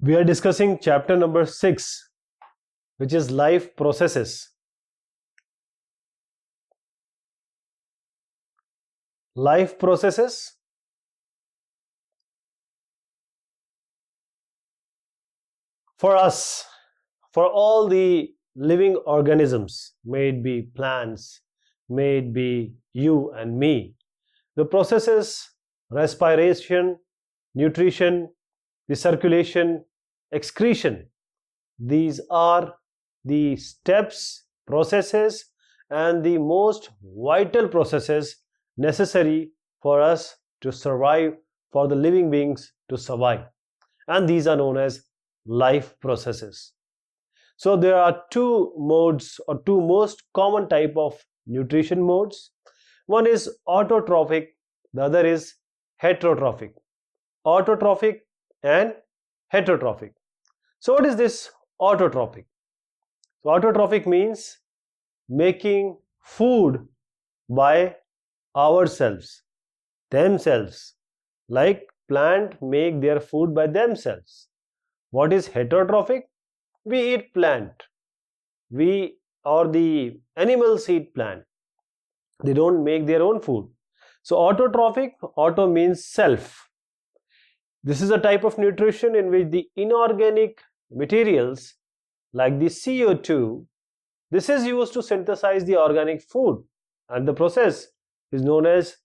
We are discussing chapter number 6, which is life processes. Life processes. For us, for all the living organisms, may it be plants, may it be you and me, the processes respiration, nutrition, the circulation, excretion, these are the steps, processes, and the most vital processes necessary for us to survive, for the living beings to survive, and these are known as life processes. So there are two modes or two most common type of nutrition modes. One is autotrophic, the other is heterotrophic. Autotrophic and heterotrophic. So what is this autotrophic? So autotrophic means making food by ourselves, themselves, like plant make their food by themselves. What is heterotrophic? We eat plant, we or the animals eat plant, they don't make their own food. So autotrophic, auto means self. This is a type of nutrition in which the inorganic materials like the CO2, this is used to synthesize the organic food, and the process is known as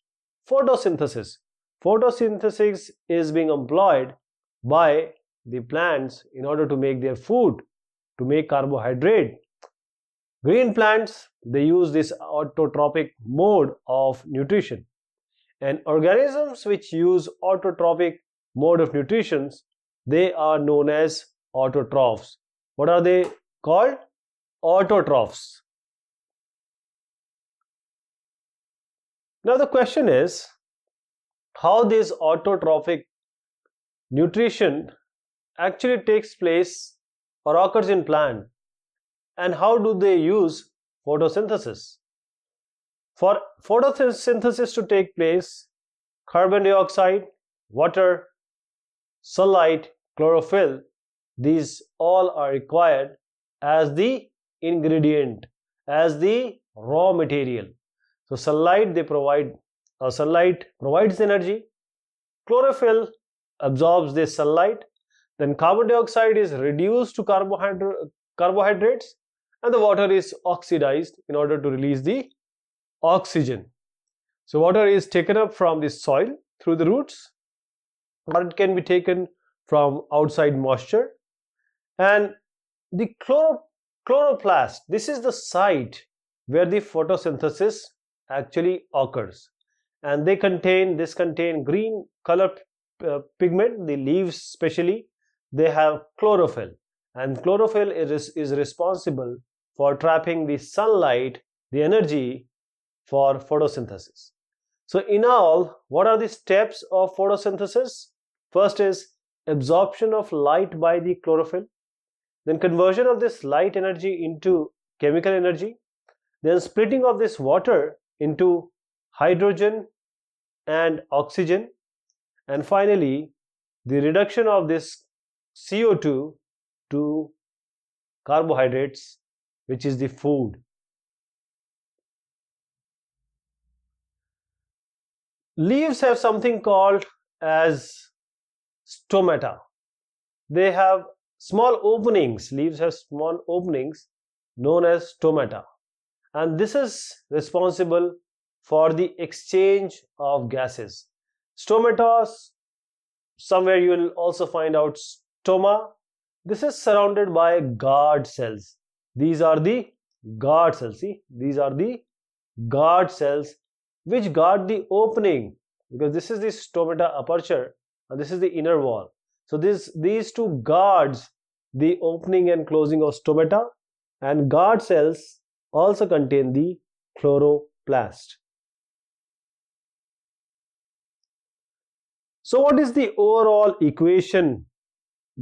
photosynthesis. Photosynthesis is being employed by the plants in order to make their food, to make carbohydrate. Green plants, they use this autotrophic mode of nutrition, and organisms which use autotrophic mode of nutrition, they are known as autotrophs. What are they called? Autotrophs. Now the question is, how this autotrophic nutrition actually takes place or occurs in plant, and how do they use photosynthesis? For photosynthesis to take place, carbon dioxide, water, sunlight, chlorophyll, these all are required as the ingredient, as the raw material. So sunlight provides energy, chlorophyll absorbs this sunlight, then carbon dioxide is reduced to carbohydrates, and the water is oxidized in order to release the oxygen. So water is taken up from the soil through the roots, or it can be taken from outside moisture, and the chloroplast, this is the site where the photosynthesis actually occurs, and this contain green color pigment. The leaves especially, they have chlorophyll, and chlorophyll is responsible for trapping the sunlight, the energy for photosynthesis. So in all, what are the steps of photosynthesis? First is absorption of light by the chlorophyll, then conversion of this light energy into chemical energy, then splitting of this water into hydrogen and oxygen, and finally the reduction of this CO2 to carbohydrates, which is the food. Leaves have something called as stomata. They have small openings. Leaves have small openings known as stomata, and this is responsible for the exchange of gases. Stomata, somewhere you will also find out stoma. This is surrounded by guard cells. These are the guard cells. See, these are the guard cells which guard the opening, because this is the stomata aperture and this is the inner wall. So these two guards the opening and closing of stomata, and guard cells also contain the chloroplast. So what is the overall equation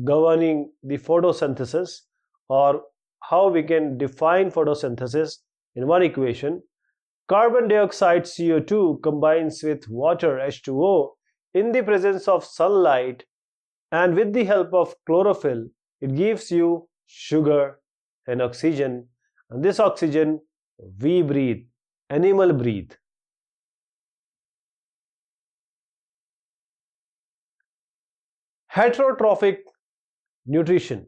governing the photosynthesis, or how we can define photosynthesis in one equation? Carbon dioxide CO2 combines with water H2O in the presence of sunlight and with the help of chlorophyll it gives you sugar and oxygen, and this oxygen we breathe, animal breathe. Heterotrophic nutrition.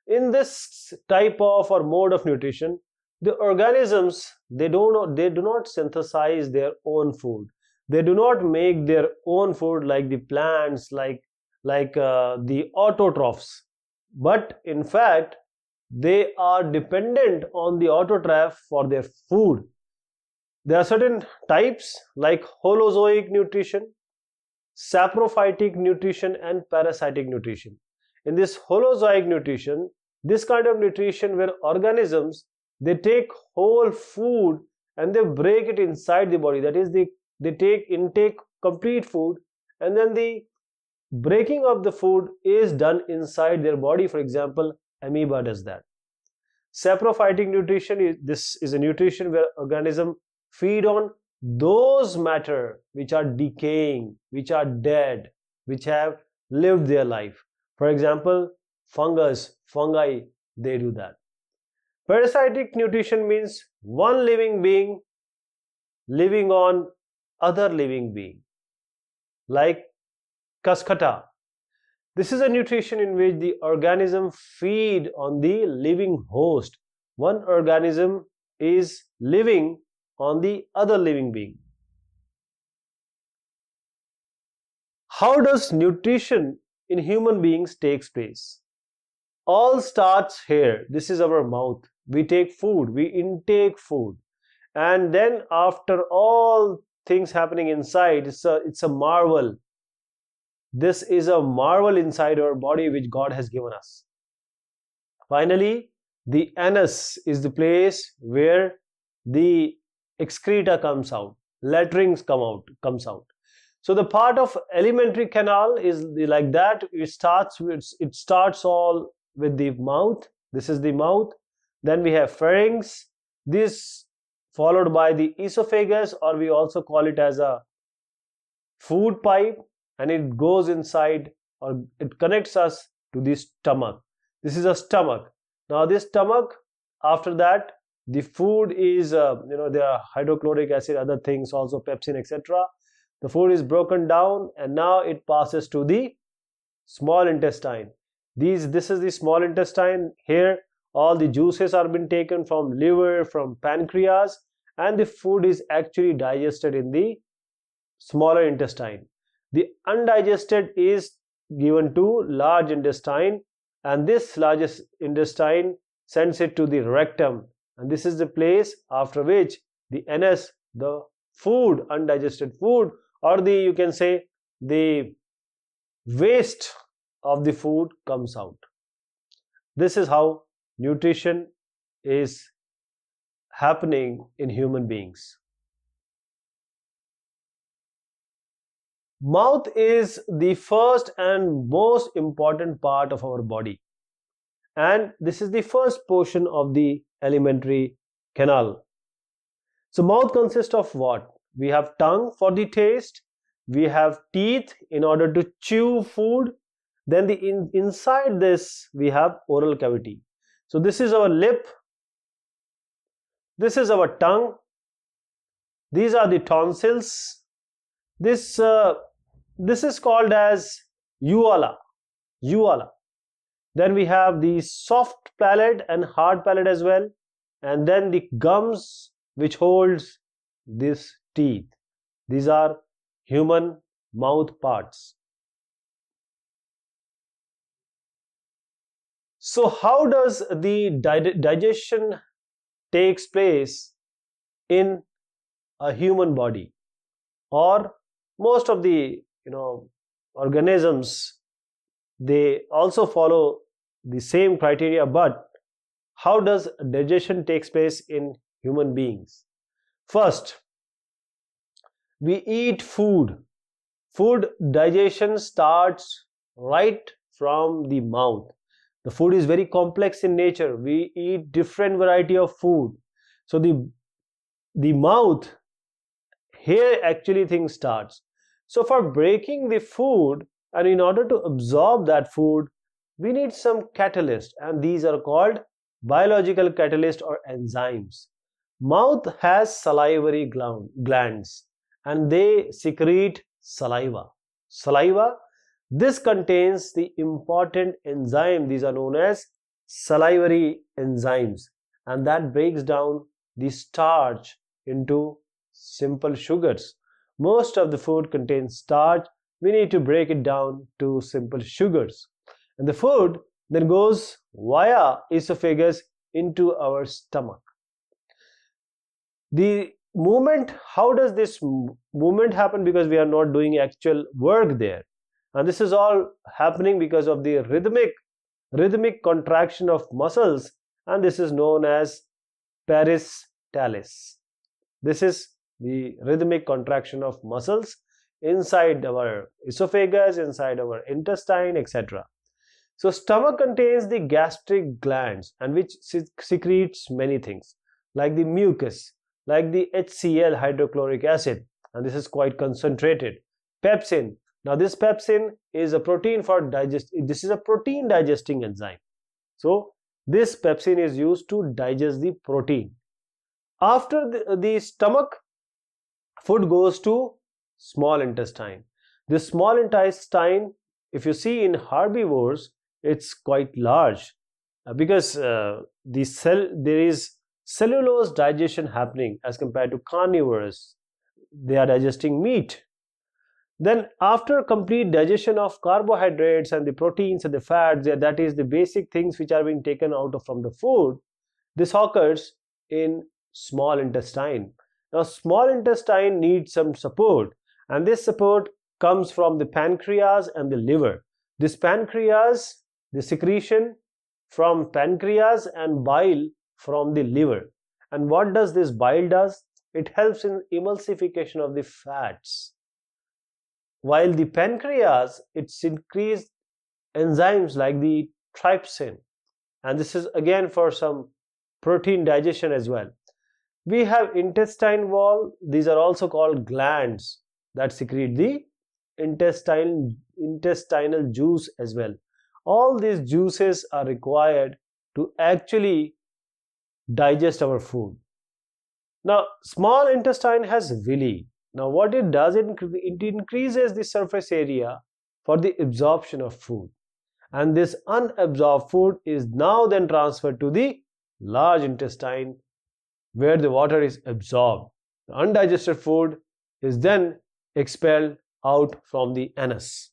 In this type of or mode of nutrition, the organisms they do not synthesize their own food. They do not make their own food like the plants, like the autotrophs, but in fact they are dependent on the autotroph for their food. There are certain types like holozoic nutrition, saprophytic nutrition, and parasitic nutrition. In this holozoic nutrition, this kind of nutrition where organisms they take whole food and they break it inside the body, that is they take complete food, and then the breaking of the food is done inside their body. For example, amoeba does that. Saprophytic nutrition is a nutrition where organisms feed on those matter which are decaying, which are dead, which have lived their life. For example, fungi, they do that. Parasitic nutrition means one living being living on other living being, like Kaskata. This is a nutrition in which the organism feed on the living host. One organism is living on the other living being. How does nutrition in human beings takes place? All starts here. This is our mouth. We take food, we intake food, and then after all things happening inside, it's a marvel. This is a marvel inside our body which God has given us. Finally, the anus is the place where the excreta comes out, latrines comes out. So the part of alimentary canal is like that. It starts all with the mouth. This is the mouth. Then we have pharynx. This followed by the esophagus, or we also call it as a food pipe, and it goes inside or it connects us to the stomach. This is a stomach. Now this stomach, after that the food is there are hydrochloric acid, other things also, pepsin, etc. The food is broken down and now it passes to the small intestine. This is the small intestine. Here all the juices are being taken from liver, from pancreas, and the food is actually digested in the smaller intestine. The undigested is given to large intestine, and this largest intestine sends it to the rectum, and this is the place after which the anus, the food, undigested food, or the you can say the waste of the food comes out. This is how nutrition is happening in human beings. Mouth is the first and most important part of our body, and this is the first portion of the alimentary canal. So mouth consists of what? We have tongue for the taste, we have teeth in order to chew food, then inside this we have oral cavity. So this is our lip, this is our tongue, these are the tonsils, this is called as uvula. Then we have the soft palate and hard palate as well, and then the gums which holds this teeth. These are human mouth parts. So how does the digestion takes place in a human body? Or most of the organisms, they also follow the same criteria, but how does digestion takes place in human beings? First, we eat food. Food digestion starts right from the mouth. The food is very complex in nature. We eat different variety of food. So the mouth, here actually things starts. So for breaking the food, and in order to absorb that food, we need some catalyst, and these are called biological catalyst or enzymes. Mouth has salivary glands, and they secrete saliva. Saliva, this contains the important enzyme. These are known as salivary enzymes, and that breaks down the starch into simple sugars. Most of the food contains starch. We need to break it down to simple sugars, and the food then goes via esophagus into our stomach. The movement, how does this movement happen? Because we are not doing actual work there, and this is all happening because of the rhythmic contraction of muscles, and this is known as peristalsis. This is the rhythmic contraction of muscles inside our esophagus, inside our intestine, etc. So stomach contains the gastric glands, and which secretes many things like the mucus, like the HCl, hydrochloric acid, and this is quite concentrated. Pepsin. Now this pepsin is a protein for this is a protein digesting enzyme. So this pepsin is used to digest the protein. After the stomach, food goes to small intestine. This small intestine, if you see in herbivores, it's quite large because there is cellulose digestion happening as compared to carnivores. They are digesting meat. Then after complete digestion of carbohydrates and the proteins and the fats, that is the basic things which are being taken out from the food, this occurs in small intestine. Now small intestine needs some support, and this support comes from the pancreas and the liver. This pancreas, the secretion from pancreas and bile from the liver. And what does this bile does? It helps in emulsification of the fats. While the pancreas, it secretes enzymes like the trypsin, and this is again for some protein digestion as well. We have intestine wall. These are also called glands that secrete the intestinal juice as well. All these juices are required to actually digest our food. Now small intestine has villi. Now what it does, it increases the surface area for the absorption of food, and this unabsorbed food is now then transferred to the large intestine where the water is absorbed. The undigested food is then expelled out from the anus.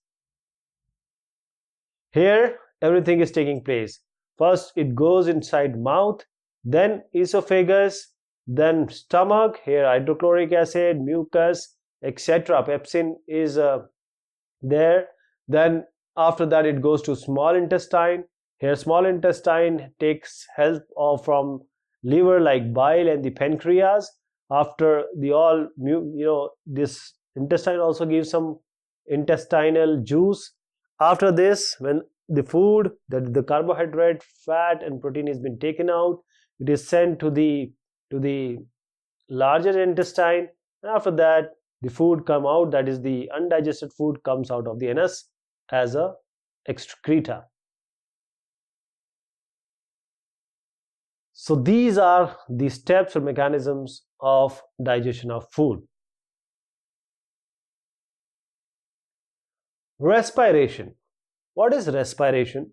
Here everything is taking place. First it goes inside mouth, then esophagus, then stomach. Here hydrochloric acid, mucus, etc. Pepsin is there. Then after that it goes to small intestine. Here small intestine takes help from liver like bile and the pancreas. After this intestine also gives some intestinal juice. After this, when the food, the carbohydrate, fat and protein has been taken out, it is sent to the larger intestine. After that the food come out, that is the undigested food comes out of the anus as a excreta. So these are the steps or mechanisms of digestion of food. Respiration. What is respiration?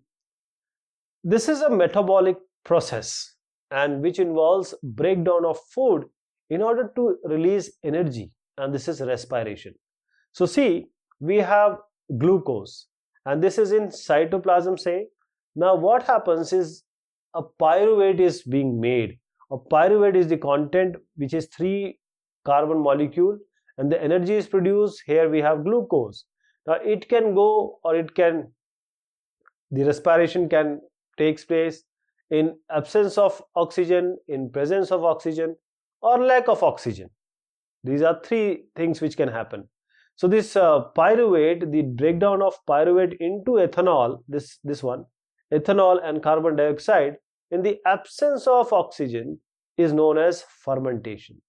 This is a metabolic process and which involves breakdown of food in order to release energy, and this is respiration. So see, we have glucose and this is in cytoplasm, say. Now what happens is a pyruvate is being made. A pyruvate is the content which is 3 carbon molecule, and the energy is produced. Here we have glucose. Now it can go, or the respiration can takes place in absence of oxygen, in presence of oxygen, or lack of oxygen. These are 3 things which can happen. So this pyruvate, the breakdown of pyruvate into ethanol, this one, ethanol and carbon dioxide in the absence of oxygen is known as fermentation.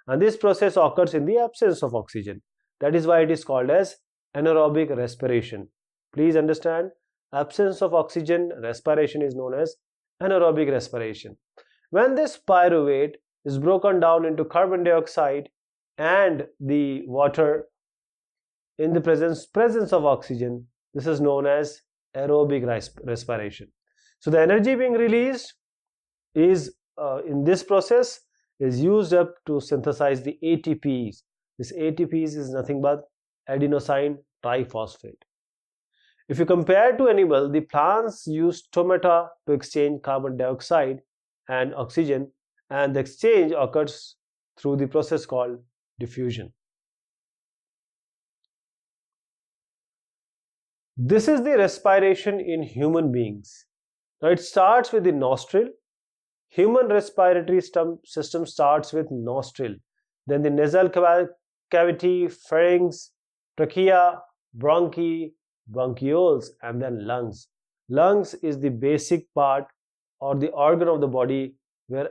And this process occurs in the absence of oxygen. That is why it is called as anaerobic respiration. Please understand, absence of oxygen respiration is known as anaerobic respiration. When this pyruvate is broken down into carbon dioxide and the water in the presence of oxygen, this is known as aerobic respiration. So the energy being released is in this process is used up to synthesize the ATPs. This ATPs is nothing but adenosine triphosphate. If you compare to animal, the plants use stomata to exchange carbon dioxide and oxygen, and the exchange occurs through the process called diffusion. This is the respiration in human beings. Now it starts with the nostril. Human respiratory system starts with nostril, then the nasal cavity, pharynx, trachea, bronchi, bronchioles, and then lungs. Lungs is the basic part or the organ of the body where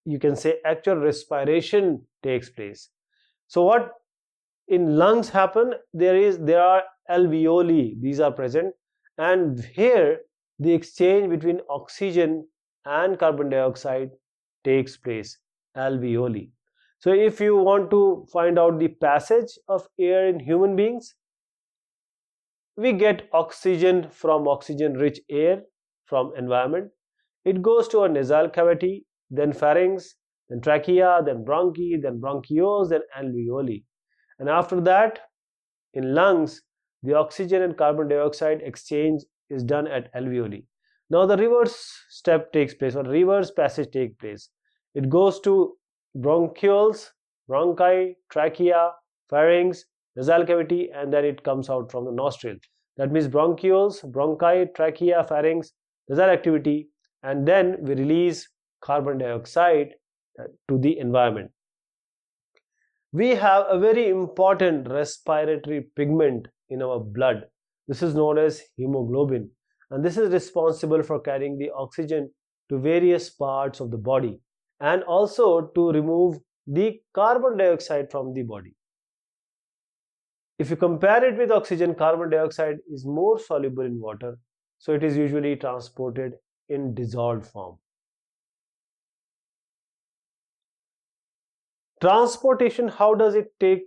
you can say actual respiration takes place. So what in lungs happen? There are alveoli, these are present, and here the exchange between oxygen and carbon dioxide takes place, alveoli. So if you want to find out the passage of air in human beings, we get oxygen from oxygen rich air from environment. It goes to a nasal cavity, then pharynx, then trachea, then bronchi, then bronchioles, then alveoli. And after that, in lungs, the oxygen and carbon dioxide exchange is done at alveoli. Now the reverse step takes place, or reverse passage takes place. It goes to bronchioles, bronchi, trachea, pharynx, nasal cavity, and then it comes out from the nostril. That means bronchioles, bronchi, trachea, pharynx, nasal activity, and then we release carbon dioxide to the environment. We have a very important respiratory pigment in our blood. This is known as hemoglobin, and this is responsible for carrying the oxygen to various parts of the body and also to remove the carbon dioxide from the body. If you compare it with oxygen, carbon dioxide is more soluble in water, so it is usually transported in dissolved form. Transportation, how does it take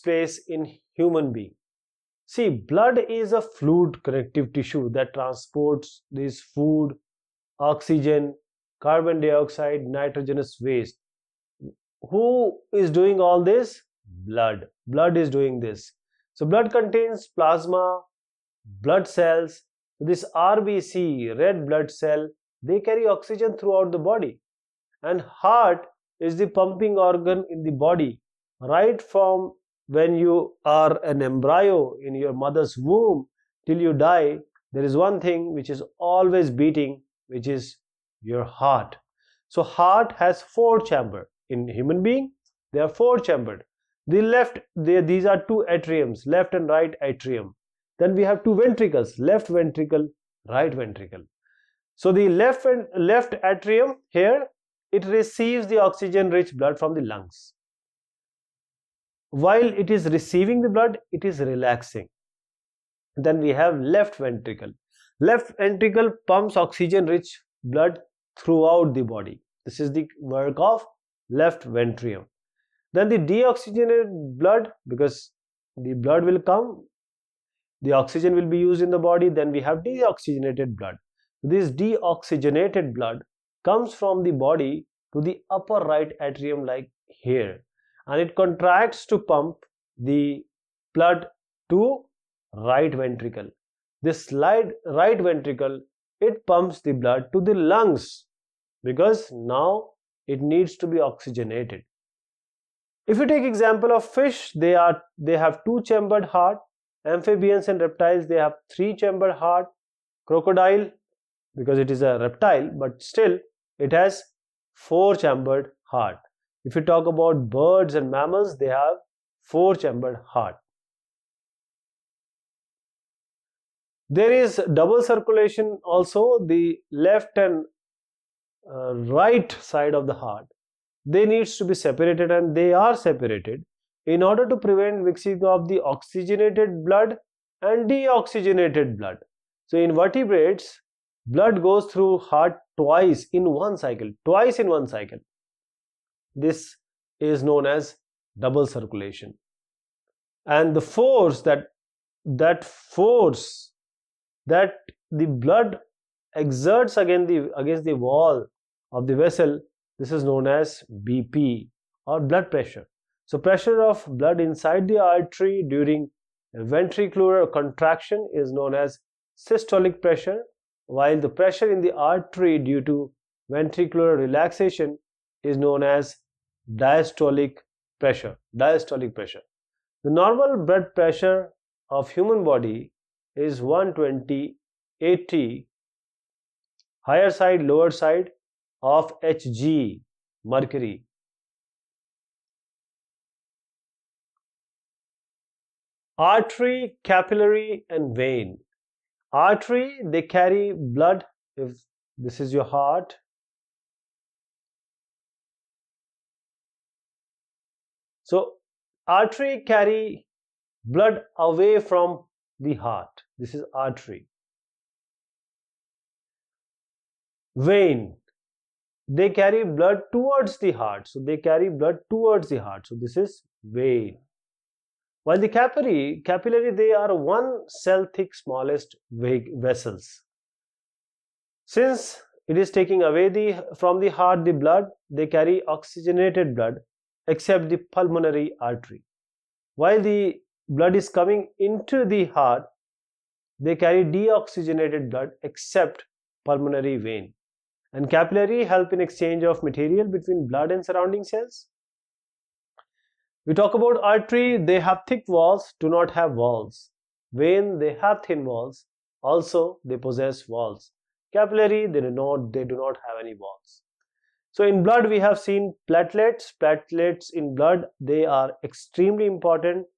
place in human being? See, blood is a fluid connective tissue that transports this food, oxygen, carbon dioxide, nitrogenous waste. Who is doing all this? Blood. Blood is doing this. So blood contains plasma, blood cells. This RBC, red blood cell, they carry oxygen throughout the body. And heart is the pumping organ in the body. Right from when you are an embryo in your mother's womb till you die, there is one thing which is always beating, which is your heart. So heart has 4 chambers. In human being, they are 4 chambered. These are 2 atriums, left and right atrium. Then we have 2 ventricles, left ventricle, right ventricle. So the left atrium here, it receives the oxygen rich blood from the lungs. While it is receiving the blood, it is relaxing. Then we have left ventricle. Left ventricle pumps oxygen rich blood throughout the body. This is the work of left ventricle. Then the deoxygenated blood, because the blood will come, the oxygen will be used in the body, then we have deoxygenated blood. This deoxygenated blood comes from the body to the upper right atrium like here, and it contracts to pump the blood to right ventricle. This right ventricle, it pumps the blood to the lungs because now it needs to be oxygenated. If you take example of fish, they have 2 chambered heart. Amphibians and reptiles, they have 3 chambered heart. Crocodile, because it is a reptile, but still it has 4 chambered heart. If you talk about birds and mammals, they have 4 chambered heart. There is double circulation also. The left and right side of the heart, they needs to be separated, and they are separated in order to prevent mixing of the oxygenated blood and deoxygenated blood. So in vertebrates, blood goes through heart twice in one cycle. This is known as double circulation. And the force that the blood exerts against the wall of the vessel, this is known as BP, or blood pressure. So pressure of blood inside the artery during ventricular contraction is known as systolic pressure, while the pressure in the artery due to ventricular relaxation is known as diastolic pressure. The normal blood pressure of human body is 120/80, higher side, lower side of Hg, mercury. Artery, capillary and vein. Artery, they carry blood. If this is your heart, so artery carry blood away from the heart. This is artery. Vein, they carry blood towards the heart. So this is vein. While the capillary, they are one cell thick smallest vessels. Since it is taking away from the heart the blood, they carry oxygenated blood except the pulmonary artery. While the blood is coming into the heart, they carry deoxygenated blood except pulmonary vein. And capillary help in exchange of material between blood and surrounding cells. We talk about artery, they have thick walls, do not have walls. Vein, they have thin walls, also they possess walls. Capillary, they do not have any walls. So in blood we have seen platelets. Platelets in blood, they are extremely important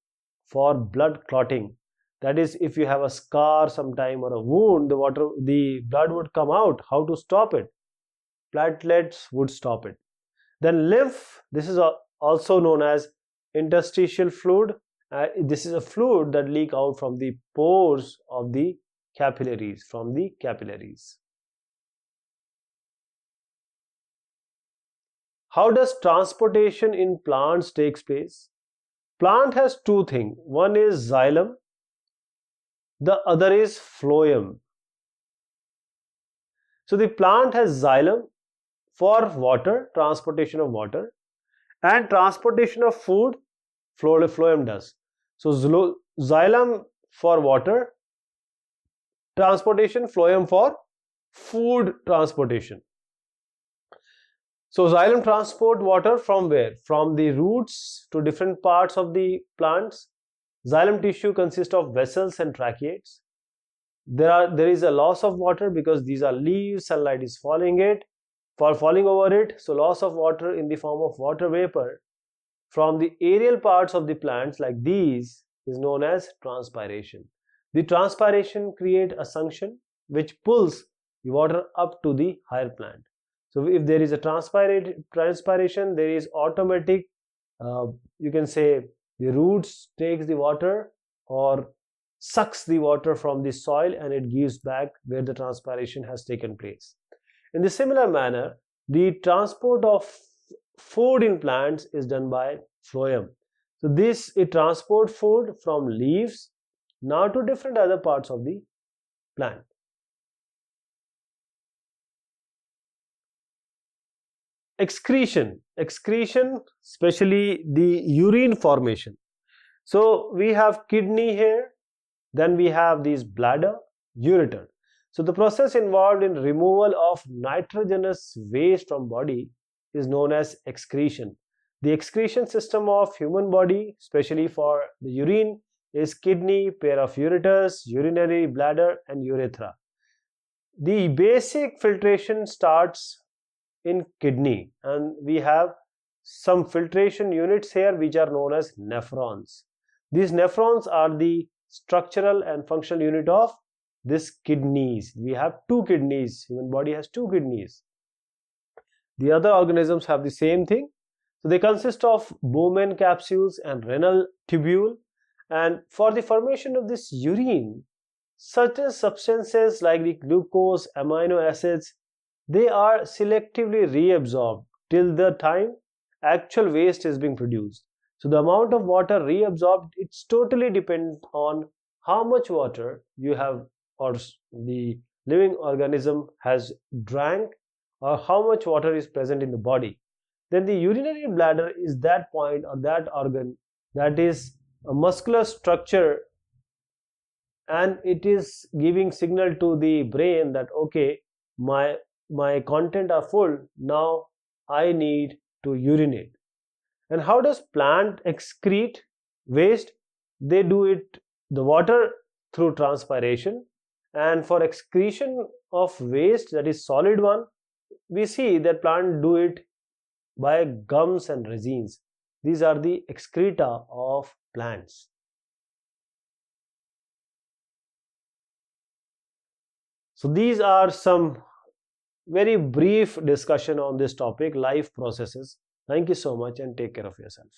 for blood clotting. That is, if you have a scar sometime or a wound, the blood would come out. How to stop it? Platelets would stop it. Then lymph, this is also known as interstitial fluid. This is a fluid that leak out from the pores of the capillaries, How does transportation in plants takes place? Plant has two things. One is xylem, the other is phloem. So the plant has xylem for water, transportation of water, and transportation of food, phloem does. So xylem for water transportation, phloem for food transportation. So xylem transport water from where? From the roots to different parts of the plants. Xylem tissue consists of vessels and tracheids. There is a loss of water because these are leaves, sunlight is falling over it. So loss of water in the form of water vapor from the aerial parts of the plants like these is known as transpiration. The transpiration creates a suction which pulls the water up to the higher plant. So if there is a transpiration, there is automatic, you can say the roots takes the water or sucks the water from the soil and it gives back where the transpiration has taken place. In the similar manner, the transport of food in plants is done by phloem. So it transports food from leaves now to different other parts of the plant. Excretion, especially the urine formation. So we have kidney here, then we have these bladder, ureter. So the process involved in removal of nitrogenous waste from body is known as excretion. The excretion system of human body, especially for the urine, is kidney, pair of ureters, urinary bladder and urethra. The basic filtration starts in kidney and we have some filtration units here which are known as nephrons. These nephrons are the structural and functional unit of this kidneys. We have two kidneys. Human body has two kidneys. The other organisms have the same thing. So they consist of Bowman capsules and renal tubule, And for the formation of this urine, certain substances like the glucose, amino acids, they are selectively reabsorbed till the time actual waste is being produced. So the amount of water reabsorbed, it's totally depends on how much water you have, or the living organism has drank, or how much water is present in the body. Then the urinary bladder is that point or that organ that is a muscular structure, and it is giving signal to the brain that okay, my content are full, now I need to urinate. And how does plant excrete waste? They do it, the water, through transpiration. And for excretion of waste, that is solid one, we see that plant do it by gums and resins. These are the excreta of plants. So these are some very brief discussion on this topic, life processes. Thank you so much and take care of yourself.